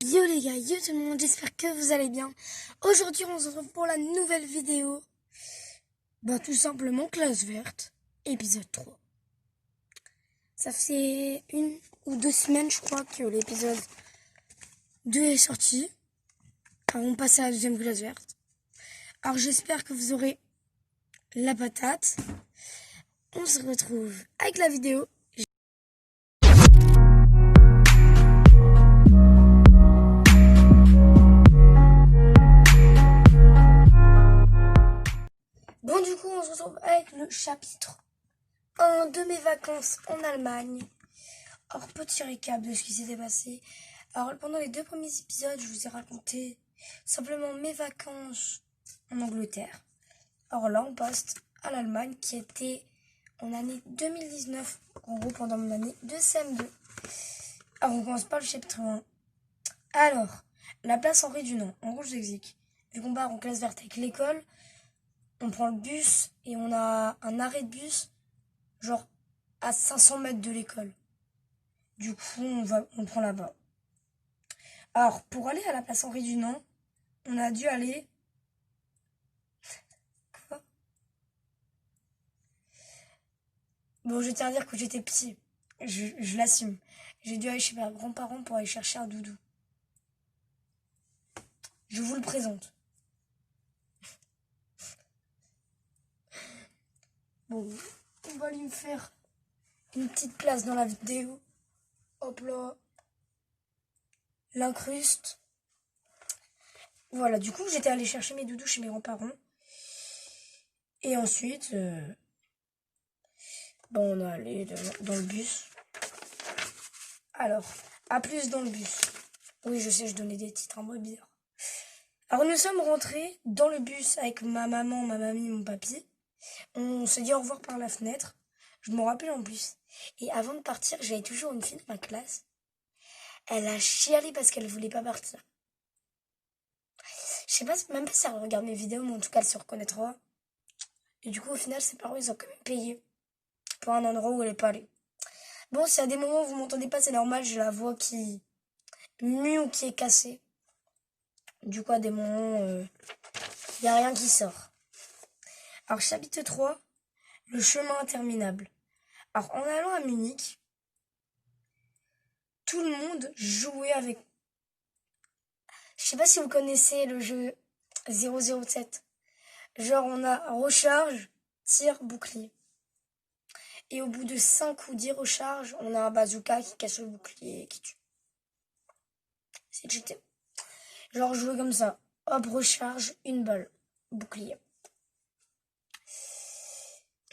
Yo les gars, yo tout le monde, j'espère que vous allez bien. Aujourd'hui on se retrouve pour la nouvelle vidéo. Tout simplement Classe Verte, épisode 3. Ça fait 1 ou 2 semaines je crois que l'épisode 2 est sorti. Alors on passe à la deuxième Classe Verte. Alors j'espère que vous aurez la patate. On se retrouve avec la vidéo. Bon du coup on se retrouve avec le chapitre 1 de mes vacances en Allemagne. Alors petit récap de ce qui s'était passé. Alors pendant les 2 premiers épisodes je vous ai raconté simplement mes vacances en Angleterre. Alors là on passe à l'Allemagne qui était en année 2019, en gros pendant mon année de CM2. Alors on commence par le chapitre 1. Alors, la place Henri Dunant, en gros je vous explique. Vu qu'on part en classe verte avec l'école, on prend le bus et on a un arrêt de bus genre à 500 mètres de l'école. Du coup on prend là-bas. Alors pour aller à la place Henri Dunant, on a dû aller... Quoi? Bon, je tiens à dire que j'étais petit. Je l'assume. J'ai dû aller chez mes grands-parents pour aller chercher un doudou. Je vous le présente. Bon, on va lui faire une petite place dans la vidéo. Hop là. L'incruste. Voilà, du coup, j'étais allée chercher mes doudous chez mes grands-parents. Et ensuite, on est allé dans le bus. Alors, à plus dans le bus. Oui, je sais, je donnais des titres un peu bizarres. Alors, nous sommes rentrés dans le bus avec ma maman, ma mamie, mon papy. On s'est dit au revoir par la fenêtre. Je me rappelle en plus. Et avant de partir, j'avais toujours une fille de ma classe. Elle a chialé parce qu'elle voulait pas partir. Je sais pas, même pas si elle regarde mes vidéos, mais en tout cas, elle se reconnaîtra. Et du coup, au final, ses parents, ils ont quand même payé pour un endroit où elle est pas allée. Bon, s'il y a des moments où vous m'entendez pas, c'est normal, j'ai la voix qui mue ou qui est cassée. Du coup, à des moments, y a rien qui sort. Alors, chapitre 3, le chemin interminable. Alors, en allant à Munich, tout le monde jouait avec... Je sais pas si vous connaissez le jeu 007. Genre, on a recharge, tir, bouclier. Et au bout de 5 ou 10 recharges, on a un bazooka qui casse le bouclier et qui tue. C'est cheaté. Genre, jouer comme ça. Hop, recharge, une balle. Bouclier.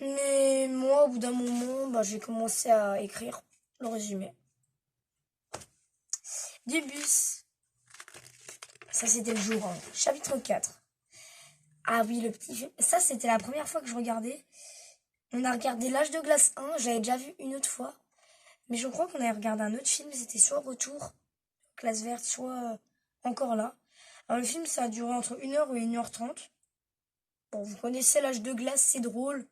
Mais moi, au bout d'un moment, j'ai commencé à écrire le résumé. Du bus. Ça, c'était le jour 1. Chapitre 4. Ah oui, le petit film. Ça, c'était la première fois que je regardais. On a regardé L'Âge de glace 1. J'avais déjà vu une autre fois. Mais je crois qu'on avait regardé un autre film. C'était soit Retour, Classe Verte, soit Encore là. Alors, le film, ça a duré entre 1h et 1h30. Bon, vous connaissez L'Âge de glace, c'est drôle.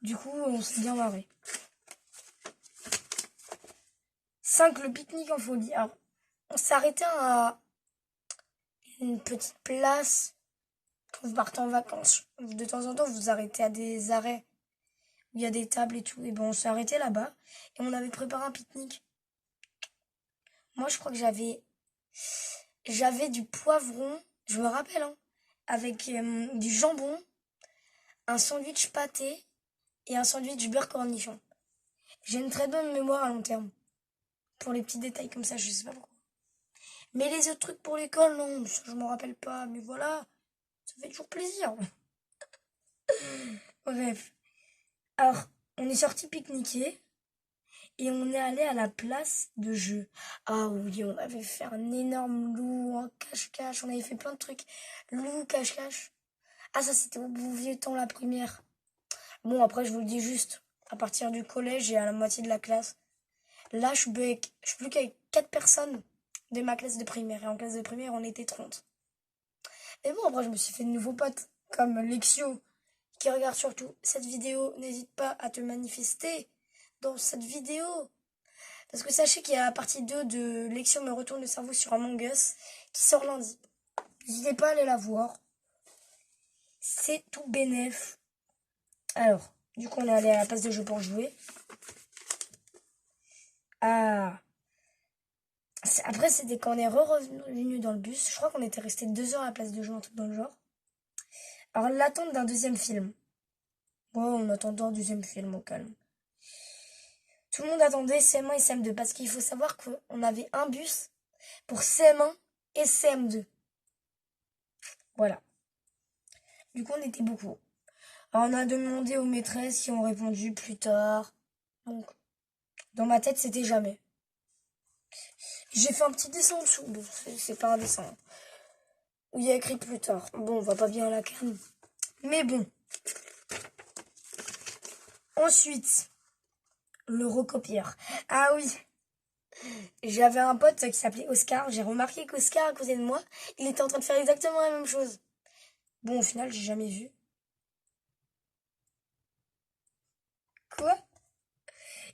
Du coup, on s'est bien marré. 5. Le pique-nique en folie. Alors, on s'est arrêté à une petite place quand vous partez en vacances. De temps en temps, vous arrêtez à des arrêts où il y a des tables et tout. Et on s'est arrêté là-bas et on avait préparé un pique-nique. Moi, je crois que j'avais du poivron, je me rappelle, hein, avec du jambon, un sandwich pâté et un sandwich beurre cornichon. J'ai une très bonne mémoire à long terme. Pour les petits détails comme ça, je sais pas pourquoi. Mais les autres trucs pour l'école, non, ça, je m'en rappelle pas. Mais voilà, ça fait toujours plaisir. Bref. Alors, on est sorti pique-niquer et on est allé à la place de jeu. Ah oui, on avait fait un énorme loup, un cache-cache, on avait fait plein de trucs. Loup, cache-cache. Ah, ça, c'était au beau vieux temps, la première. Bon, après, je vous le dis juste, à partir du collège et à la moitié de la classe. Là, je suis plus qu'avec 4 personnes de ma classe de primaire. Et en classe de primaire, on était 30. Et bon, après, je me suis fait de nouveaux potes, comme Lexio, qui regarde surtout cette vidéo. N'hésite pas à te manifester dans cette vidéo. Parce que sachez qu'il y a la partie 2 de Lecture me retourne le cerveau sur Among Us qui sort lundi. N'hésitez pas à aller la voir. C'est tout bénef. Alors, du coup, on est allé à la place de jeu pour jouer. Ah. Après, c'était quand on est revenu dans le bus. Je crois qu'on était resté 2 heures à la place de jeu, un truc dans le genre. Alors, l'attente d'un deuxième film. Ouais, on attendait un deuxième film au calme. Tout le monde attendait CM1 et CM2 parce qu'il faut savoir qu'on avait un bus pour CM1 et CM2. Voilà. Du coup, on était beaucoup. Alors, on a demandé aux maîtresses qui ont répondu plus tard. Donc, dans ma tête, c'était jamais. J'ai fait un petit dessin en dessous. Bon, c'est pas un dessin. Où il y a écrit plus tard. Bon, on va pas bien à la canne. Mais bon. Ensuite, le recopieur. Ah oui. J'avais un pote qui s'appelait Oscar. J'ai remarqué qu'Oscar, à côté de moi, il était en train de faire exactement la même chose. Bon, au final, j'ai jamais vu. Quoi?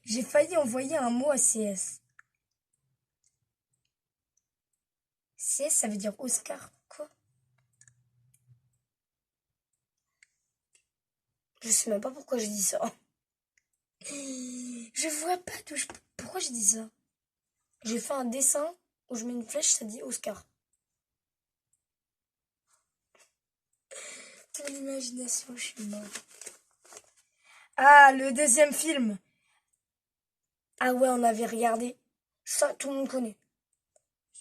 J'ai failli envoyer un mot à CS. CS, ça veut dire Oscar. Quoi? Je sais même pas pourquoi j'ai dit ça. Je vois pas d'où je... Pourquoi j'ai dit ça? J'ai fait un dessin où je mets une flèche, ça dit Oscar. Ton imagination, je suis mort. Ah, le deuxième film. Ah ouais, on avait regardé. Ça, tout le monde connaît.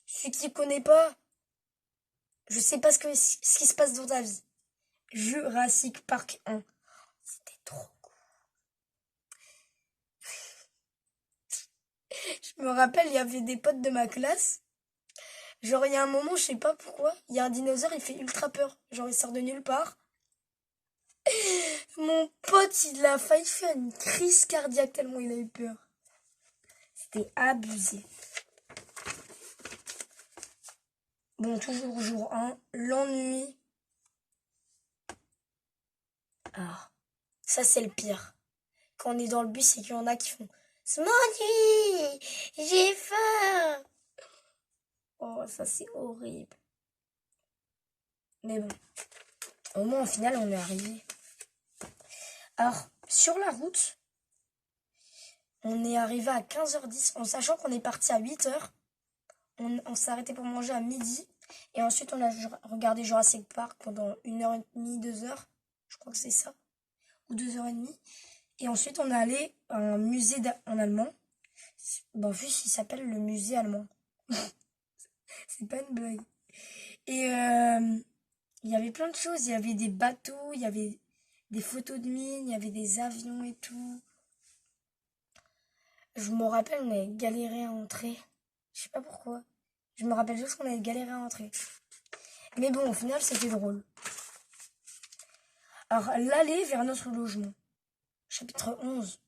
Celui qui connaît pas, je sais pas ce qui se passe dans ta vie. Jurassic Park 1. C'était trop cool. Je me rappelle, il y avait des potes de ma classe. Genre, il y a un moment, je sais pas pourquoi, il y a un dinosaure, il fait ultra peur. Genre, il sort de nulle part. Mon pote, il a failli faire une crise cardiaque tellement il a eu peur. C'était abusé. Bon, toujours jour 1, l'ennui. Ah, ça c'est le pire. Quand on est dans le bus et qu'il y en a qui font Smoothie, j'ai faim. Oh, ça c'est horrible. Mais bon, au moins au final on est arrivé. Alors, sur la route, on est arrivé à 15h10 en sachant qu'on est parti à 8h. On s'est arrêté pour manger à midi. Et ensuite, on a regardé Jurassic Park pendant 1h30, 2h. Je crois que c'est ça. Ou 2h30. Et ensuite, on est allé à un musée en allemand. En plus, il s'appelle le musée allemand. C'est pas une blague. Et il y avait plein de choses. Il y avait des bateaux, il y avait des photos de mines, il y avait des avions et tout. Je me rappelle, on avait galéré à entrer. Je sais pas pourquoi. Je me rappelle juste qu'on avait galéré à entrer. Mais bon, au final, c'était drôle. Alors, l'aller vers notre logement. Chapitre 11.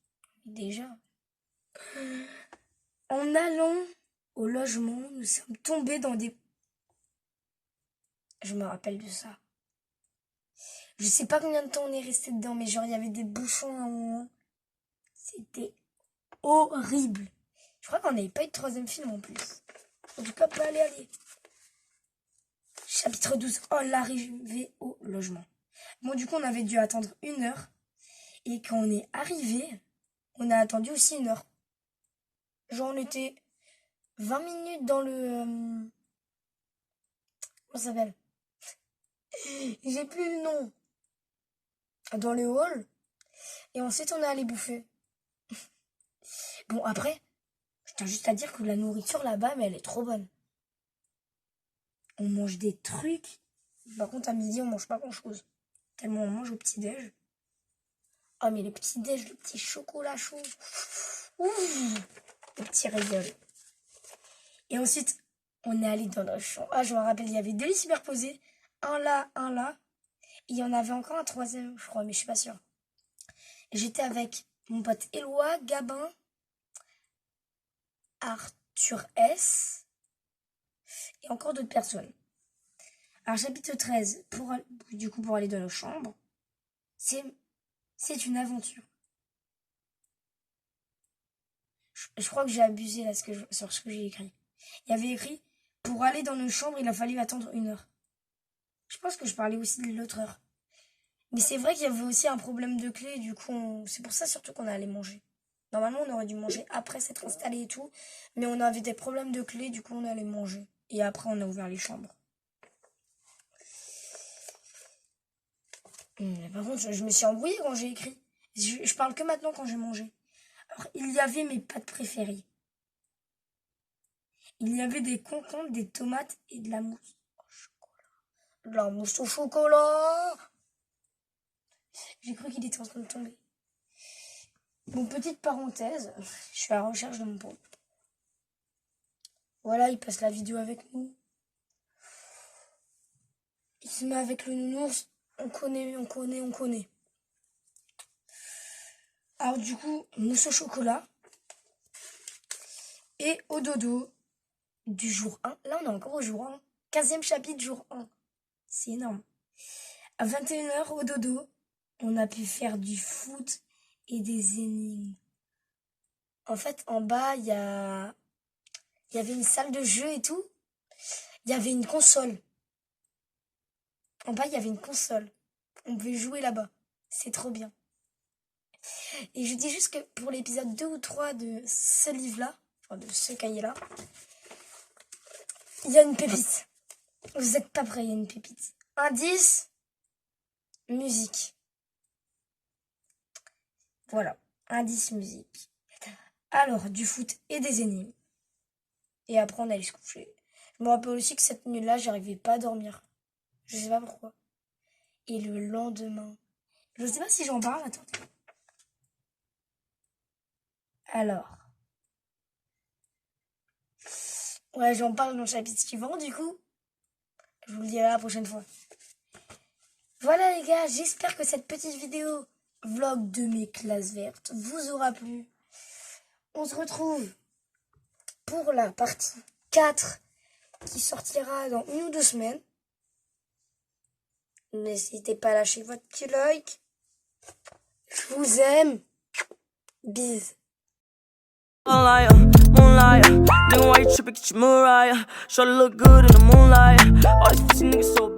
Déjà. En allant au logement, nous sommes tombés dans des... Je me rappelle de ça. Je sais pas combien de temps on est resté dedans, mais genre, il y avait des bouchons à un moment. C'était horrible. Je crois qu'on n'avait pas eu de troisième film en plus. En tout cas, pas aller. Chapitre 12. Oh, l'arrivée au logement. Bon, du coup, on avait dû attendre 1 heure. Et quand on est arrivé, on a attendu aussi 1 heure. Genre, on était 20 minutes dans le... comment ça s'appelle? J'ai plus le nom. Dans le hall. Et ensuite, on est allé bouffer. Bon, après, je tiens juste à dire que la nourriture là-bas, mais elle est trop bonne. On mange des trucs. Par contre, à midi, on mange pas grand-chose. Tellement on mange au petit-déj. Oh, mais le petit-déj, le petit chocolat chaud. Ouh, le petit régal. Et ensuite, on est allé dans notre chambre. Ah, je me rappelle, il y avait 2 lits superposés. Un là, un là. Et il y en avait encore un troisième, je crois, mais je suis pas sûre. J'étais avec mon pote Éloi, Gabin, Arthur S. et encore d'autres personnes. Alors, chapitre 13, pour aller dans nos chambres, c'est une aventure. Je crois que j'ai abusé là sur ce que j'ai écrit. Il y avait écrit, pour aller dans nos chambres, il a fallu attendre 1 heure. Je pense que je parlais aussi de l'autre heure. Mais c'est vrai qu'il y avait aussi un problème de clé, du coup, c'est pour ça surtout qu'on est allé manger. Normalement, on aurait dû manger après s'être installé et tout, mais on avait des problèmes de clé, du coup, on est allé manger. Et après, on a ouvert les chambres. Par contre, je me suis embrouillée quand j'ai écrit. Je parle que maintenant quand j'ai mangé. Alors, il y avait mes pâtes préférées. Il y avait des concombres, des tomates et de la mousse au chocolat. De la mousse au chocolat. J'ai cru qu'il était en train de tomber. Bon, petite parenthèse, je suis à la recherche de mon pote. Voilà, il passe la vidéo avec nous. Il se met avec le nounours. On connaît. Alors du coup, mousse au chocolat. Et au dodo du jour 1. Là, on est encore au jour 1. 15e chapitre, jour 1. C'est énorme. À 21h, au dodo, on a pu faire du foot et des énigmes. En fait, en bas, il y avait une salle de jeu et tout. Il y avait une console. En bas, il y avait une console. On pouvait jouer là-bas. C'est trop bien. Et je dis juste que pour l'épisode 2 ou 3 de ce livre-là, enfin de ce cahier-là, il y a une pépite. Vous n'êtes pas prêts, il y a une pépite. Indice, musique. Voilà, indice, musique. Alors, du foot et des énigmes. Et après, on allait se coucher. Je me rappelle aussi que cette nuit-là, j'arrivais pas à dormir. Je sais pas pourquoi. Et le lendemain, je sais pas si j'en parle, attendez. Alors. Ouais, j'en parle dans le chapitre suivant, du coup. Je vous le dirai la prochaine fois. Voilà les gars, j'espère que cette petite vidéo vlog de mes classes vertes vous aura plu. On se retrouve pour la partie 4 qui sortira dans 1 ou 2 semaines. N'hésitez pas à lâcher votre petit like. Je vous aime. Bisous. Moonlight, nigga, why you tripping? Get your Mariah. Sure look good in the moonlight. All these pussy niggas so bad.